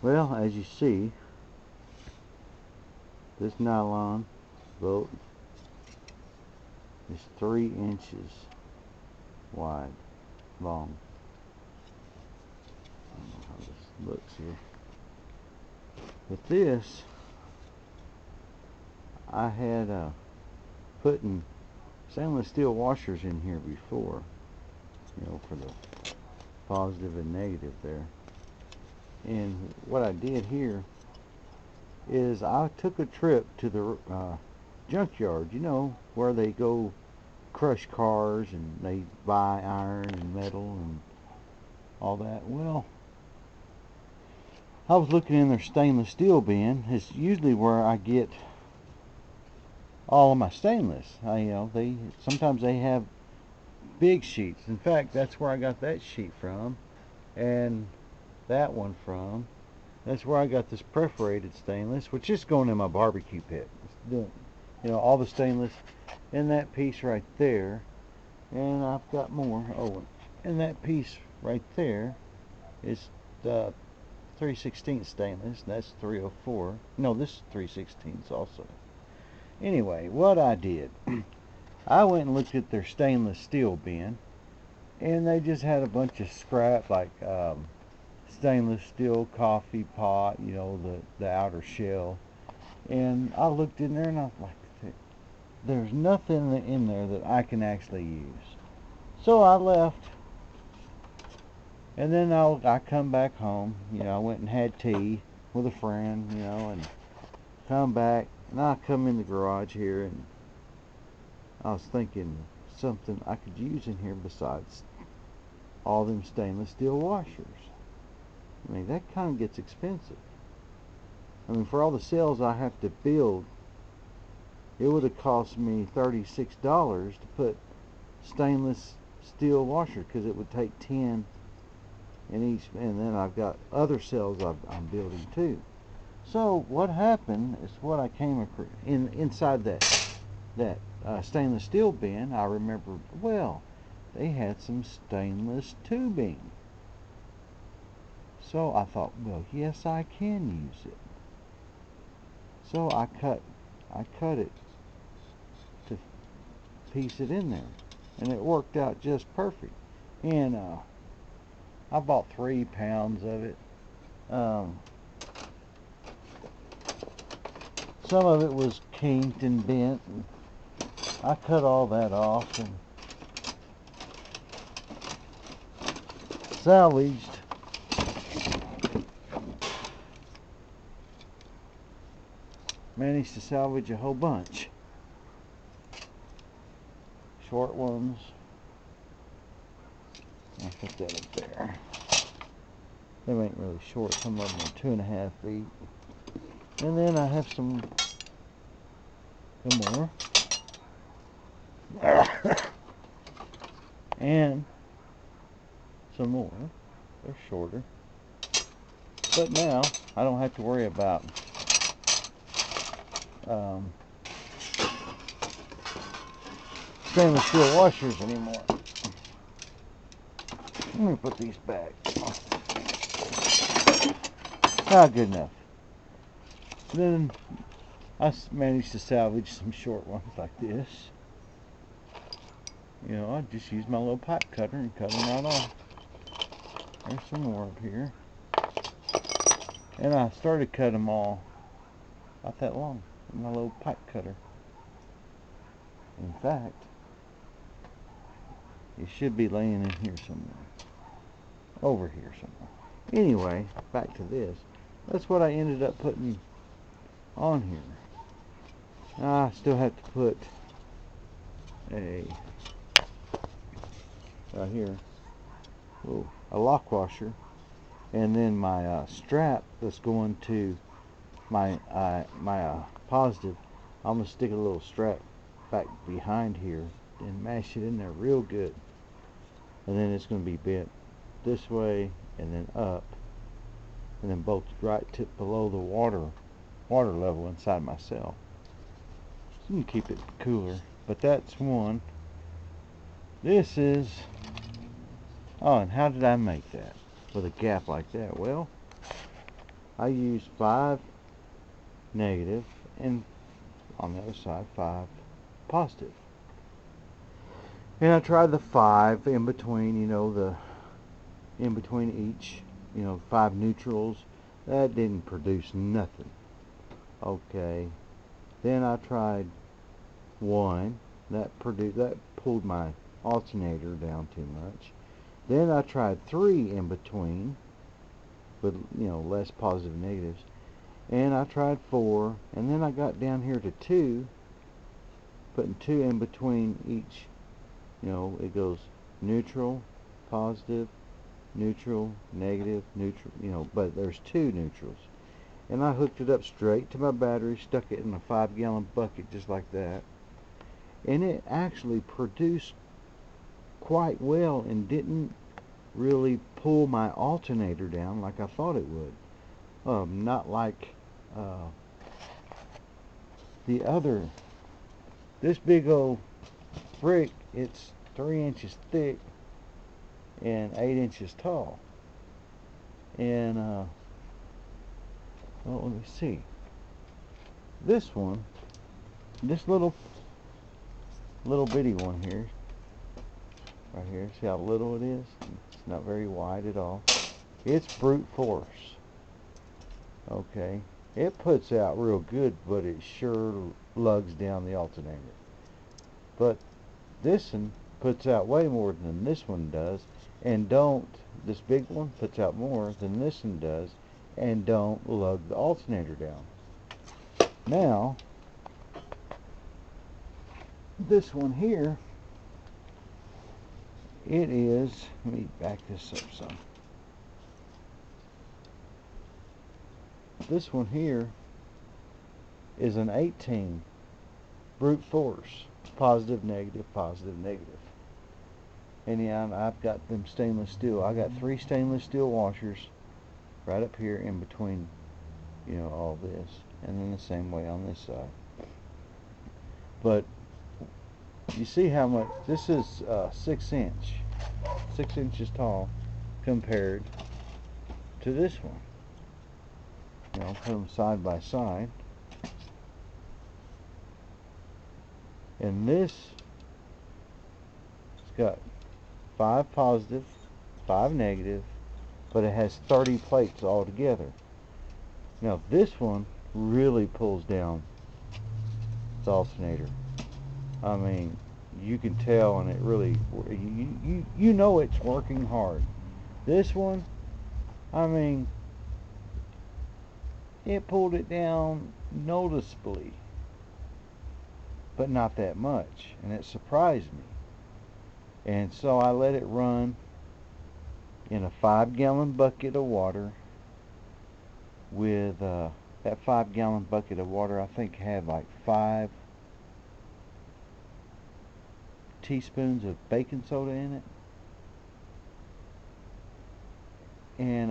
Well, as you see, this nylon bolt is 3 inches wide, long. I don't know how this looks here. But this, I had putting stainless steel washers in here before, you know, for the positive and negative there. And what I did here is I took a trip to the junkyard, you know, where they go crush cars and they buy iron and metal and all that. Well, I was looking in their stainless steel bin. It's usually where I get all of my stainless. You know, sometimes they have big sheets. In fact, that's where I got that sheet from, and that one from. That's where I got this perforated stainless, which is going in my barbecue pit. It's doing, you know, all the stainless in that piece right there, and I've got more. Oh, and that piece right there is the 3/16 stainless. That's 304. No, this is 3/16 also. Anyway, what I did, I went and looked at their stainless steel bin, and they just had a bunch of scrap, like stainless steel coffee pot, you know, the outer shell. And I looked in there and I was like, there's nothing in there that I can actually use. So I left, and then I come back home. You know, I went and had tea with a friend, you know, and come back, and I come in the garage here, and I was thinking something I could use in here besides all them stainless steel washers. I mean, that kind of gets expensive. I mean, for all the cells I have to build, it would have cost me $36 to put stainless steel washers, because it would take 10 in each, and then I've got other cells I'm building too. So what happened is, what I came across inside that stainless steel bin, I remembered, well, they had some stainless tubing. So I thought, well, yes, I can use it. So I cut it to piece it in there, and it worked out just perfect. And I bought 3 pounds of it. Some of it was kinked and bent, and I cut all that off and salvaged managed to salvage a whole bunch. Short ones. I'll put that up there. They ain't really short. Some of them are 2.5 feet. And then I have some more. And some more. They're shorter. But now I don't have to worry about stainless steel washers anymore. Let me put these back. Not good enough. Then I managed to salvage some short ones like this. You know, I just used my little pipe cutter and cut them right off. There's some more up here. And I started cutting them all about that long with my little pipe cutter. In fact, it should be laying in here somewhere. Over here somewhere. Anyway, back to this. That's what I ended up putting on here. Now I still have to put a right here, a lock washer, and then my strap that's going to my positive. I'm gonna stick a little strap back behind here and mash it in there real good, and then it's gonna be bent this way and then up, and then both right tip below the water level inside my cell. So you can keep it cooler. But that's one. This is, oh, and how did I make that with a gap like that? Well, I used 5 negative and on the other side 5 positive. And I tried the 5 in between, in between each, 5 neutrals. That didn't produce nothing. Okay. Then I tried 1. That pulled my alternator down too much. Then I tried 3 in between with, less positive negatives. And I tried 4, and then I got down here to 2, putting 2 in between each. It goes neutral, positive, neutral, negative, neutral, but there's 2 neutrals. And I hooked it up straight to my battery, stuck it in a 5-gallon bucket just like that. And it actually produced quite well and didn't really pull my alternator down like I thought it would. Not like the other. This big old brick, it's 3 inches thick and 8 inches tall. And well, let me see. This one, this little bitty one here, right here. See how little it is? It's not very wide at all. It's brute force. Okay, it puts out real good, but it sure lugs down the alternator. But this one puts out way more than this one does, and this big one puts out more than this one does, and don't lug the alternator down. Now, this one here, it is, let me back this up some. This one here is an 18 brute force, positive, negative, positive, negative. And yeah, I've got them stainless steel. I got 3 stainless steel washers right up here in between, all this, and then the same way on this side. But you see how much this is 6 inches tall compared to this one. Put them side by side, and this it's got 5 positive, 5 negative, but it has 30 plates altogether. Now this one really pulls down the alternator. I mean, you can tell, and it really, you know it's working hard. This one, I mean, it pulled it down noticeably, but not that much, and it surprised me. And so I let it run in a 5-gallon bucket of water with that 5-gallon bucket of water, I think, had like 5 teaspoons of baking soda in it. And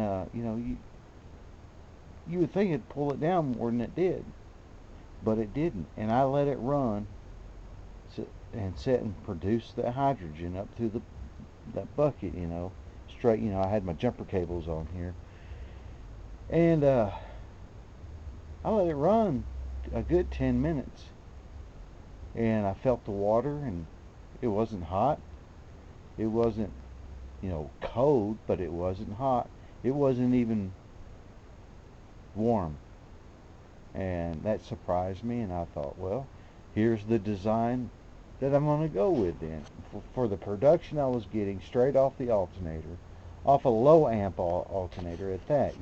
you would think it'd pull it down more than it did, but it didn't. And I let it run and sit and produce the hydrogen up through that bucket, straight. I had my jumper cables on here, and I let it run a good 10 minutes, and I felt the water, and it wasn't hot. It wasn't, cold, but it wasn't hot. It wasn't even warm. And that surprised me, and I thought, well, here's the design that I'm going to go with then. For the production I was getting straight off the alternator, off a low amp alternator at that,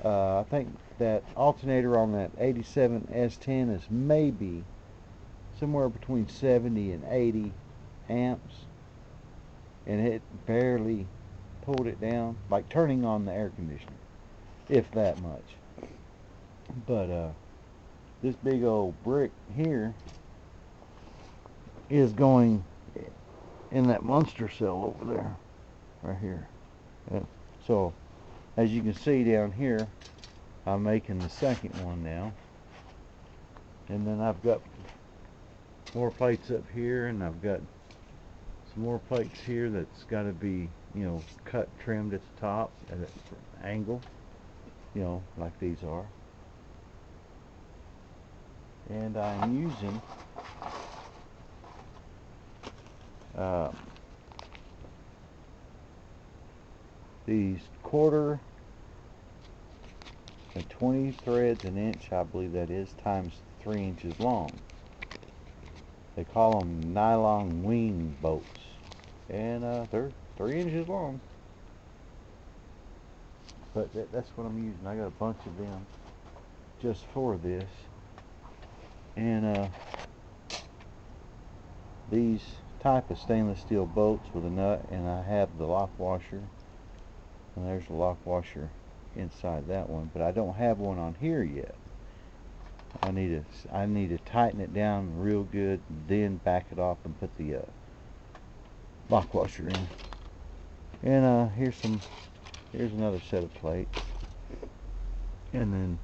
I think that alternator on that 87 S10 is maybe somewhere between 70 and 80 amps, and it barely pulled it down, like turning on the air conditioner, if that much. But this big old brick here is going in that monster cell over there, right here. And so, as you can see down here, I'm making the second one now, and then I've got more plates up here, and I've got some more plates here that's got to be, cut, trimmed at the top at an angle. you know, like these are. And I'm using these 1/4 and 20 threads an inch, I believe that is, times 3 inches long. They call them nylon wing bolts, and they're 3 inches long. But that's what I'm using. I got a bunch of them just for this. And these type of stainless steel bolts with a nut, and I have the lock washer, and there's the lock washer inside that one, but I don't have one on here yet. I need to tighten it down real good, and then back it off and put the lock washer in. And here's another set of plates, and then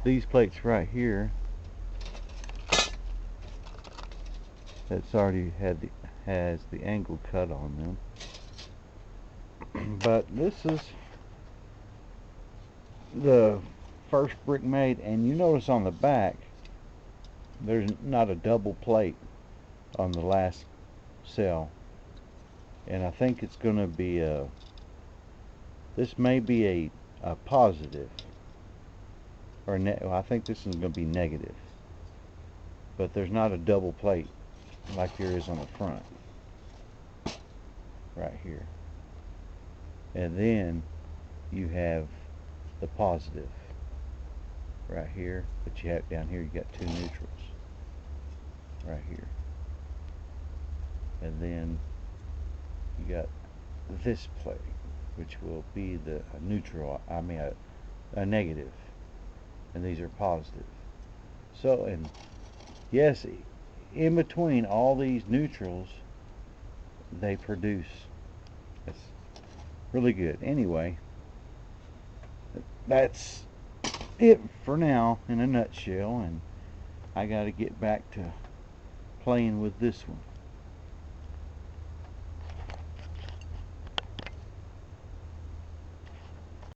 these plates right here that's already has the angle cut on them. But this is the first brick made, and you notice on the back there's not a double plate on the last cell, and I think it's going to be this may be a positive, or I think this is going to be negative, but there's not a double plate like there is on the front right here. And then you have the positive right here, but you have down here you got 2 neutrals right here, and then you got this plate, which will be the neutral, a negative, and these are positive. So, and yes, in between all these neutrals they produce. That's really good. Anyway, that's it for now in a nutshell, and I got to get back to playing with this one.